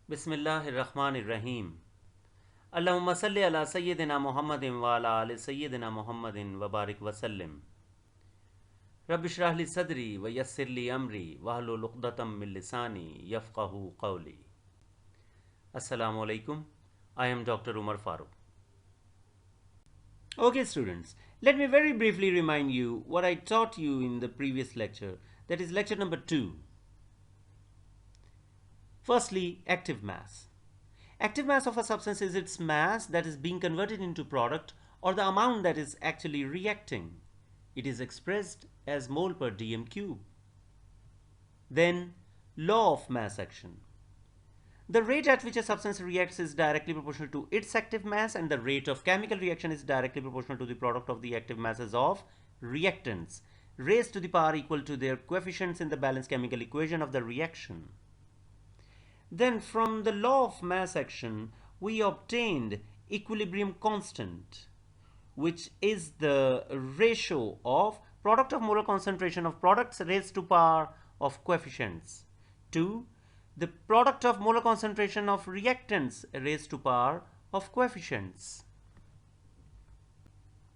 बिस्मिल्लाहिर्रहमानिर्रहीम। अल्लाहुम्मा सल्लि अला सय्यिदिना मुहम्मदिन व अला आलि सय्यिदिना मुहम्मदिन व बारिक वसल्लिम। रब्बि इश्रह ली सदरी व यस्सिर ली अमरी वहलुल उक़दतम मिन लिसानी यफ़क़हू क़ौली। Assalamu alaikum. I am Dr. Umar Farooq. Okay, students, let me very briefly remind you what I taught you in the previous lecture, that is lecture number 2. Firstly, active mass. Active mass of a substance is its mass that is being converted into product or the amount that is actually reacting. It is expressed as mole per dm cube. Then, law of mass action. The rate at which a substance reacts is directly proportional to its active mass, and the rate of chemical reaction is directly proportional to the product of the active masses of reactants raised to the power equal to their coefficients in the balanced chemical equation of the reaction. Then from the law of mass action, we obtained equilibrium constant, which is the ratio of product of molar concentration of products raised to power of coefficients to the product of molar concentration of reactants raised to power of coefficients.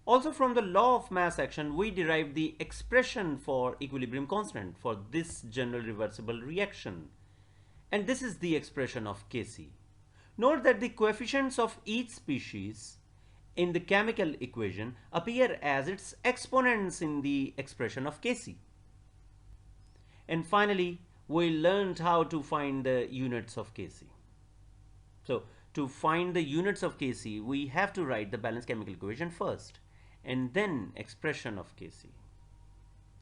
Also from the law of mass action, we derived the expression for equilibrium constant for this general reversible reaction. And this is the expression of Kc. Note that the coefficients of each species in the chemical equation appear as its exponents in the expression of Kc. And finally, we learned how to find the units of Kc. So, to find the units of Kc, we have to write the balanced chemical equation first and then expression of Kc.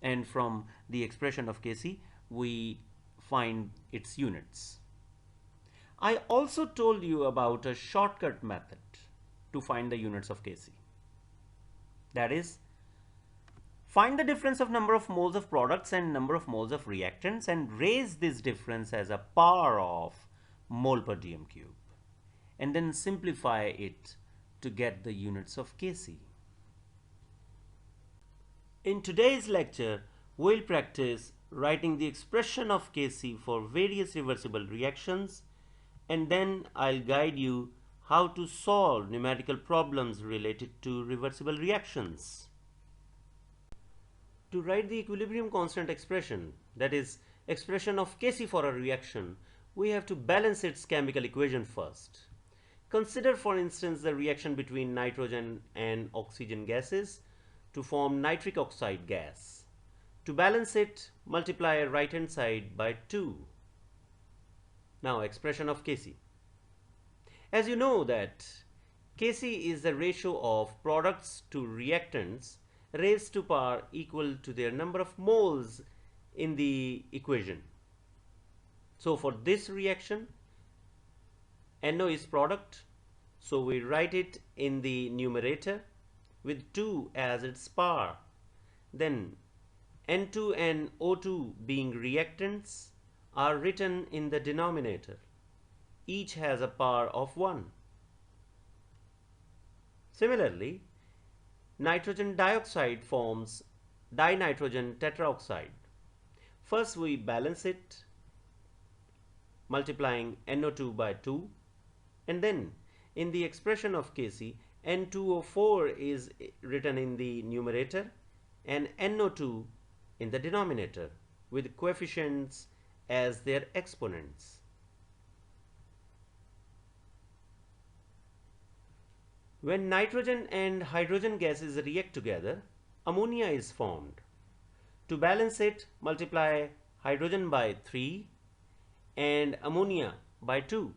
And from the expression of Kc, we find its units. I also told you about a shortcut method to find the units of Kc. That is, find the difference of number of moles of products and number of moles of reactants and raise this difference as a power of mole per dm cube, and then simplify it to get the units of Kc. In today's lecture, we'll practice writing the expression of Kc for various reversible reactions, and then I'll guide you how to solve numerical problems related to reversible reactions. To write the equilibrium constant expression, that is, expression of Kc for a reaction, we have to balance its chemical equation first. Consider, for instance, the reaction between nitrogen and oxygen gases to form nitric oxide gas. To balance it, multiply right hand side by 2. Now, expression of Kc. As you know that Kc is the ratio of products to reactants raised to power equal to their number of moles in the equation. So for this reaction, NO is product, so we write it in the numerator with 2 as its power. Then N2 and O2 being reactants are written in the denominator. Each has a power of 1. Similarly, nitrogen dioxide forms dinitrogen tetraoxide. First we balance it, multiplying NO2 by 2, and then in the expression of Kc, N2O4 is written in the numerator and NO2 in the denominator with coefficients as their exponents. When nitrogen and hydrogen gases react together, ammonia is formed. To balance it, multiply hydrogen by 3 and ammonia by 2.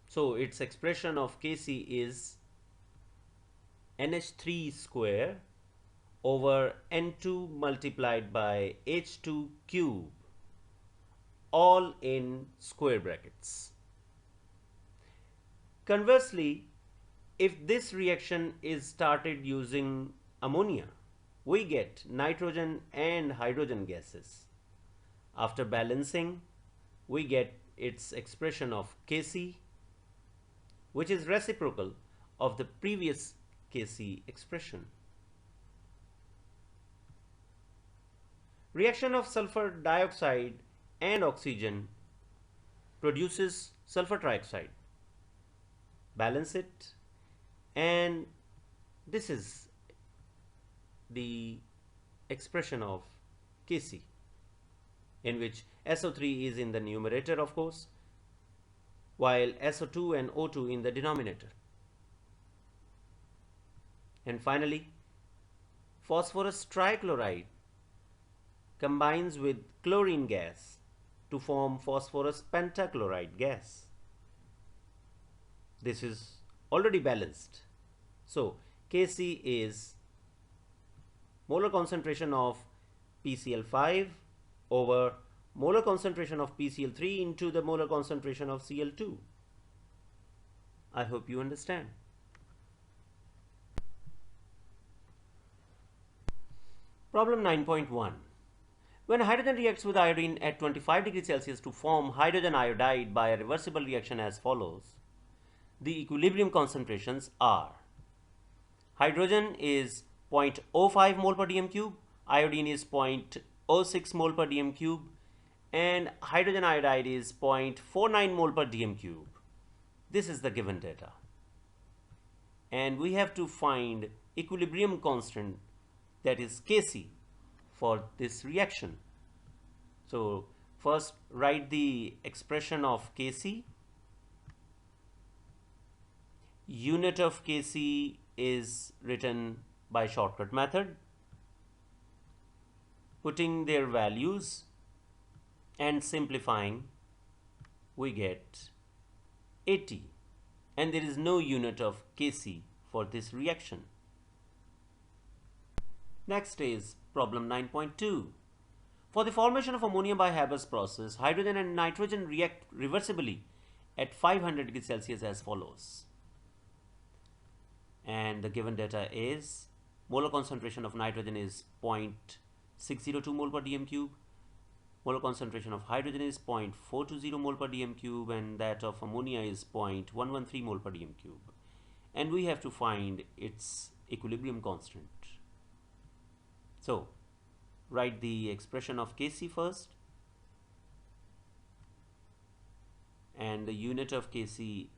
So its expression of Kc is NH3 square over N2 multiplied by H2 cube, all in square brackets. Conversely, if this reaction is started using ammonia, we get nitrogen and hydrogen gases. After balancing, we get its expression of Kc, which is reciprocal of the previous Kc expression. Reaction of sulfur dioxide and oxygen produces sulfur trioxide. Balance it, and this is the expression of Kc, in which SO3 is in the numerator, of course, while SO2 and O2 in the denominator. And finally, phosphorus trichloride combines with chlorine gas to form phosphorus pentachloride gas. This is already balanced. So Kc is molar concentration of PCl5 over molar concentration of PCl3 into the molar concentration of Cl2. I hope you understand. Problem 9.1. When hydrogen reacts with iodine at 25 degrees Celsius to form hydrogen iodide by a reversible reaction as follows, the equilibrium concentrations are: hydrogen is 0.05 mole per dm cube, iodine is 0.06 mole per dm cube, and hydrogen iodide is 0.49 mole per dm cube. This is the given data. And we have to find equilibrium constant, that is Kc, for this reaction. So first write the expression of Kc. Unit of Kc is written by shortcut method, putting their values and simplifying, we get 80, and there is no unit of Kc for this reaction. Next is problem 9.2. For the formation of ammonia by Haber's process, hydrogen and nitrogen react reversibly at 500 degrees Celsius as follows. And the given data is molar concentration of nitrogen is 0.602 mole per dm cube, molar concentration of hydrogen is 0.420 mole per dm cube, and that of ammonia is 0.113 mole per dm cube. And we have to find its equilibrium constant. So write the expression of Kc first, and the unit of Kc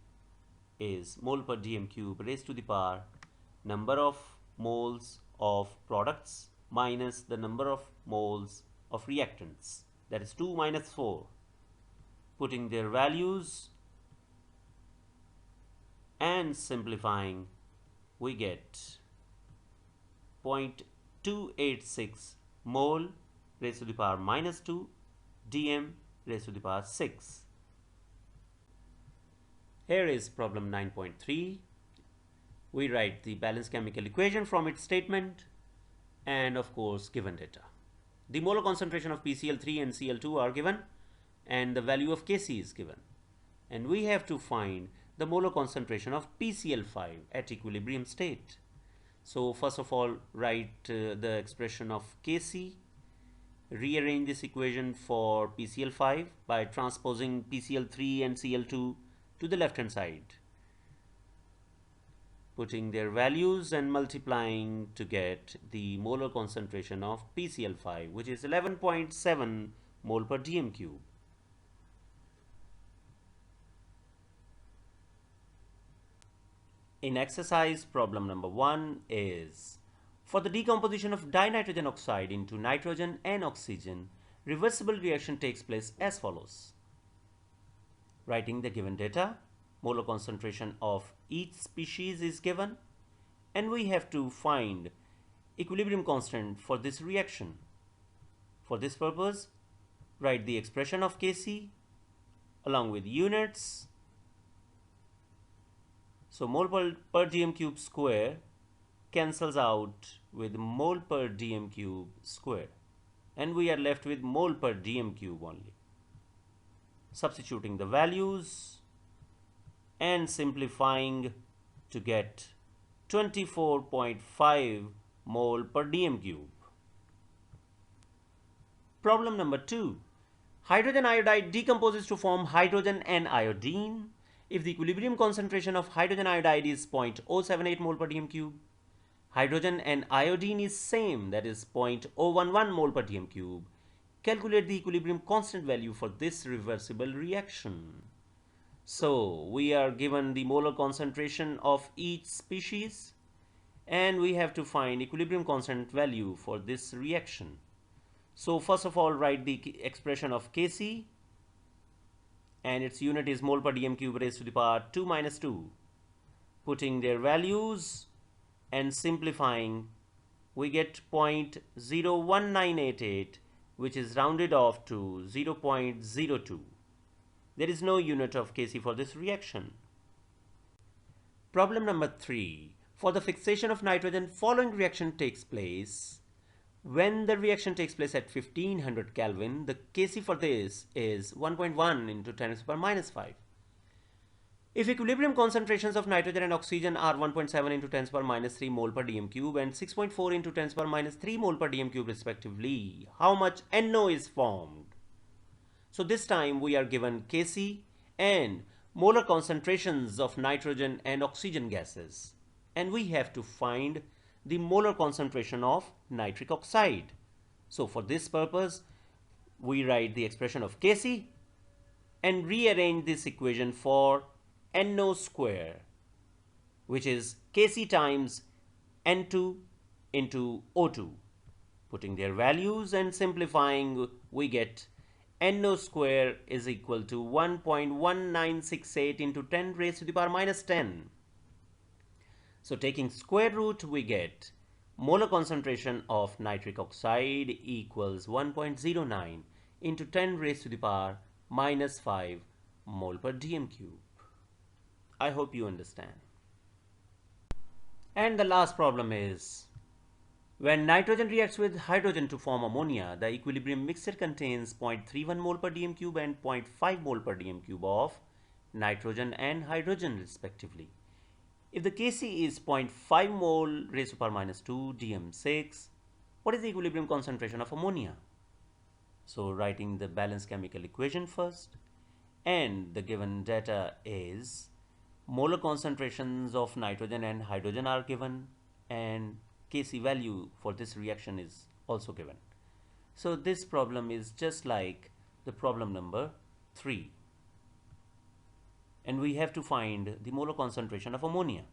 is mole per dm cube raised to the power number of moles of products minus the number of moles of reactants, that is 2 minus 4. Putting their values and simplifying, we get 0.286 mole raised to the power minus 2 dm raised to the power 6. Here is problem 9.3. We write the balanced chemical equation from its statement and of course given data. The molar concentration of PCl3 and Cl2 are given and the value of Kc is given. And we have to find the molar concentration of PCl5 at equilibrium state. So first of all, write the expression of Kc. Rearrange this equation for PCl5 by transposing PCl3 and Cl2 to the left hand side, putting their values and multiplying to get the molar concentration of PCl5, which is 11.7 mole per dm cube. In exercise problem number 1 is, for the decomposition of dinitrogen oxide into nitrogen and oxygen, reversible reaction takes place as follows. Writing the given data, molar concentration of each species is given, and we have to find equilibrium constant for this reaction. For this purpose, write the expression of Kc along with units. So mole per dm cube square cancels out with mole per dm cube square, and we are left with mole per dm cube only. Substituting the values and simplifying to get 24.5 mole per dm cube. Problem number 2. Hydrogen iodide decomposes to form hydrogen and iodine if the equilibrium concentration of hydrogen iodide is 0.078 mole per dm cube. Hydrogen and iodine is same, that is 0.011 mole per dm cube. calculate the equilibrium constant value for this reversible reaction. So we are given the molar concentration of each species and we have to find equilibrium constant value for this reaction. So first of all, write the expression of Kc, and its unit is mole per dm cube raised to the power 2 minus 2. Putting their values and simplifying, we get 0.01988, which is rounded off to 0.02. There is no unit of Kc for this reaction. Problem number 3. For the fixation of nitrogen, following reaction takes place. When the reaction takes place at 1500 Kelvin, the Kc for this is 1.1 into 10 to the power minus 5. If equilibrium concentrations of nitrogen and oxygen are 1.7 into 10 to the power minus 3 mole per dm cube and 6.4 into 10 to the power minus 3 mole per dm cube respectively, how much NO is formed? So this time we are given Kc and molar concentrations of nitrogen and oxygen gases, and we have to find the molar concentration of nitric oxide. So for this purpose, we write the expression of Kc and rearrange this equation for NO square, which is Kc times N2 into O2. Putting their values and simplifying, we get NO square is equal to 1.1968 into 10 raised to the power minus 10. So taking square root, we get molar concentration of nitric oxide equals 1.09 into 10 raised to the power minus 5 mole per dm cube. I hope you understand. And the last problem is, when nitrogen reacts with hydrogen to form ammonia, the equilibrium mixture contains 0.31 mole per dm cube and 0.5 mole per dm cube of nitrogen and hydrogen respectively. If the Kc is 0.5 mole raised to power minus 2 dm6, what is the equilibrium concentration of ammonia? So writing the balanced chemical equation first, and the given data is molar concentrations of nitrogen and hydrogen are given, and Kc value for this reaction is also given. So this problem is just like the problem number 3. And we have to find the molar concentration of ammonia.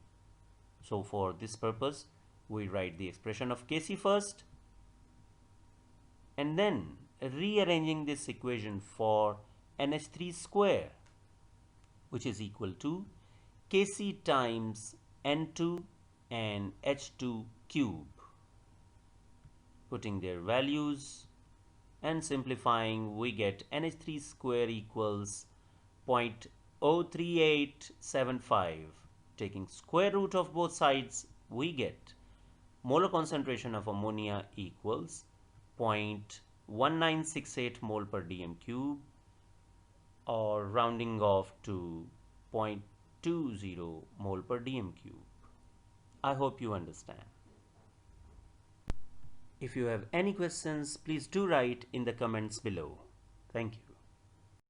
So for this purpose, we write the expression of Kc first, and then rearranging this equation for NH3 square, which is equal to Kc times N2 and H2 cube. Putting their values and simplifying, we get NH3 square equals 0.03875. Taking square root of both sides, we get molar concentration of ammonia equals 0.1968 mole per dm cube, or rounding off to 0.20 mole per dm cube. I hope you understand. If you have any questions, please do write in the comments below. Thank you.